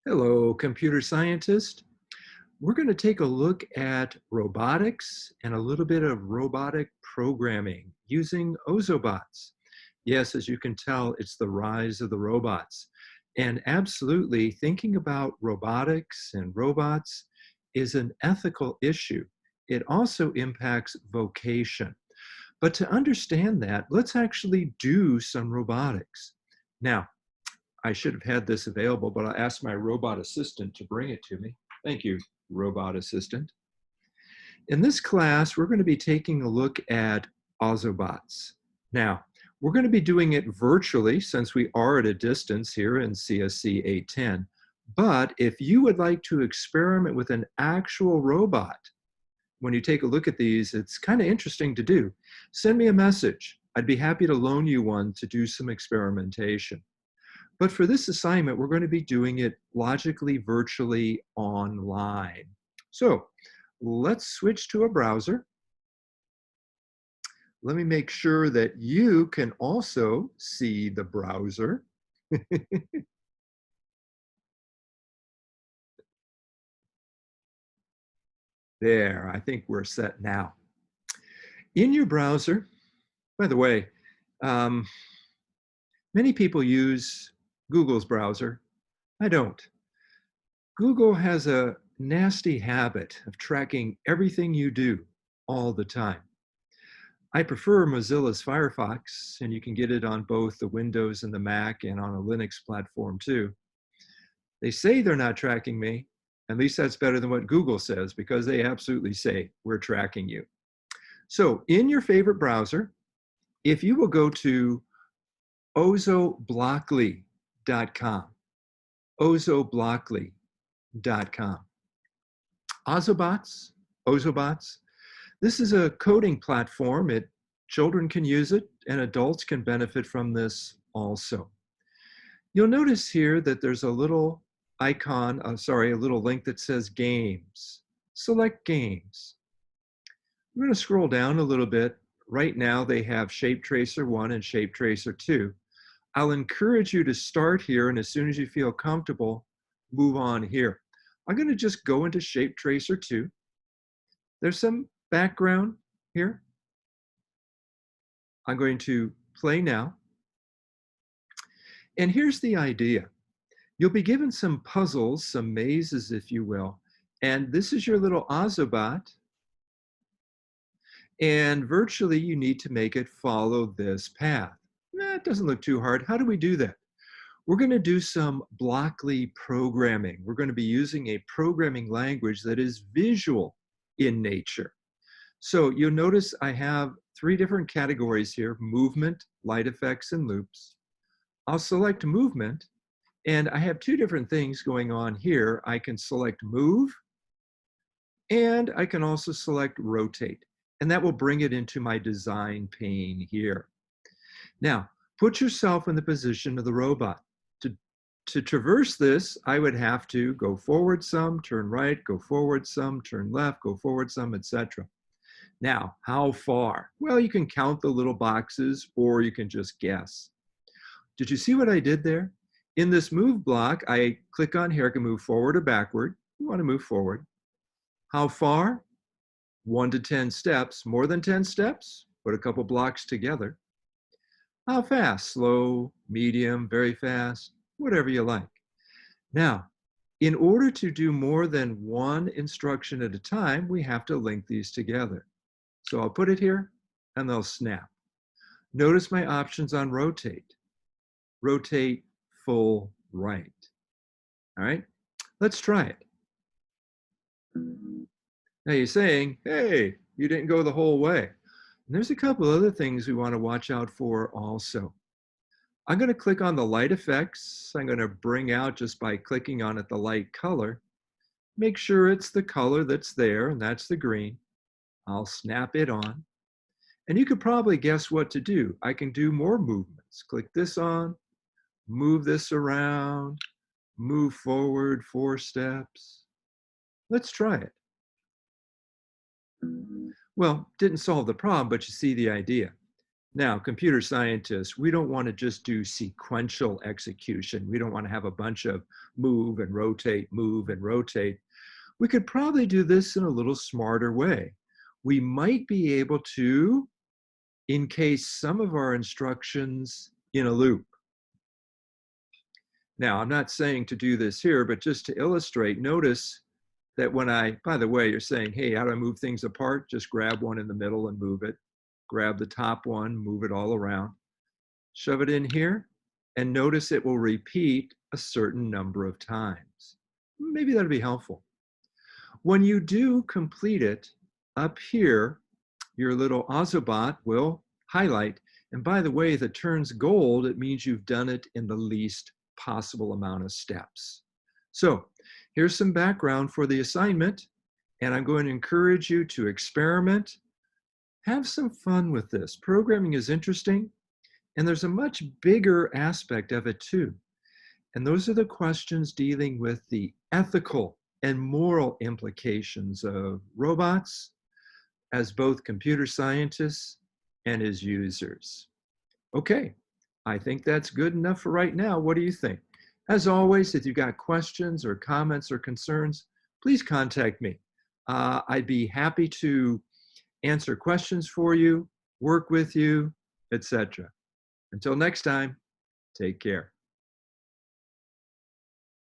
Hello, computer scientist. We're going to take a look at robotics and a little bit of robotic programming using Ozobots. Yes, as you can tell, it's the rise of the robots. And absolutely, thinking about robotics and robots is an ethical issue. It also impacts vocation. But to understand that, let's actually do some robotics. Now, I should have had this available, but I asked my robot assistant to bring it to me. Thank you, robot assistant. In this class, we're going to be taking a look at Autobots. Now, we're going to be doing it virtually since we are at a distance here in CSC 810. But if you would like to experiment with an actual robot, when you take a look at these, it's kind of interesting to do. Send me a message. I'd be happy to loan you one to do some experimentation. But for this assignment, we're going to be doing it logically, virtually online. So let's switch to a browser. Let me make sure that you can also see the browser. There, I think we're set now. In your browser, by the way, many people use Google's browser. I don't. Google has a nasty habit of tracking everything you do all the time. I prefer Mozilla's Firefox, and you can get it on both the Windows and the Mac and on a Linux platform too. They say they're not tracking me. At least that's better than what Google says, because they absolutely say we're tracking you. So in your favorite browser, if you will go to ozoblockly.com, ozoblockly.com. Ozobots. This is a coding platform. Children can use it and adults can benefit from this also. You'll notice here that there's a little icon, a little link that says games. Select games. I'm going to scroll down a little bit. Right now they have Shape Tracer 1 and Shape Tracer 2. I'll encourage you to start here, and as soon as you feel comfortable, move on here. I'm going to just go into Shape Tracer 2. There's some background here. I'm going to play now. And here's the idea. You'll be given some puzzles, some mazes, if you will. And this is your little Ozobot. And virtually you need to make it follow this path. It doesn't look too hard. How do we do that? We're going to do some Blockly programming. We're going to be using a programming language that is visual in nature. So you'll notice I have 3 different categories here: movement, light effects, and loops. I'll select movement, and I have 2 different things going on here. I can select move, and I can also select rotate, and that will bring it into my design pane here. Now, put yourself in the position of the robot. To traverse this, I would have to go forward some, turn right, go forward some, turn left, go forward some, etc. Now, how far? Well, you can count the little boxes, or you can just guess. Did you see what I did there? In this move block, I click on here. I can move forward or backward. You want to move forward. How far? 1 to 10 steps. More than 10 steps? Put a couple blocks together. How fast? Slow, medium, very fast, whatever you like. Now, in order to do more than one instruction at a time, we have to link these together. So I'll put it here, and they'll snap. Notice my options on rotate. Rotate full right. All right, let's try it. Now you're saying, hey, you didn't go the whole way. And there's a couple other things we want to watch out for also. I'm going to click on the light effects. I'm going to bring out, just by clicking on it, the light color. Make sure it's the color that's there, and that's the green. I'll snap it on. And you could probably guess what to do. I can do more movements. Click this on, move this around, move forward 4 steps. Let's try it. Well, didn't solve the problem, but you see the idea. Now, computer scientists, we don't want to just do sequential execution. We don't want to have a bunch of move and rotate, move and rotate. We could probably do this in a little smarter way. We might be able to encase some of our instructions in a loop. Now, I'm not saying to do this here, but just to illustrate, notice that when by the way, you're saying, hey, how do I move things apart? Just grab one in the middle and move it. Grab the top one, move it all around. Shove it in here, and notice it will repeat a certain number of times. Maybe that'll be helpful. When you do complete it, up here, your little Ozobot will highlight. And by the way, if it turns gold, it means you've done it in the least possible amount of steps. So here's some background for the assignment, and I'm going to encourage you to experiment. Have some fun with this. Programming is interesting, and there's a much bigger aspect of it too. And those are the questions dealing with the ethical and moral implications of robots as both computer scientists and as users. Okay, I think that's good enough for right now. What do you think? As always, if you've got questions or comments or concerns, please contact me. I'd be happy to answer questions for you, work with you, etc. Until next time, take care.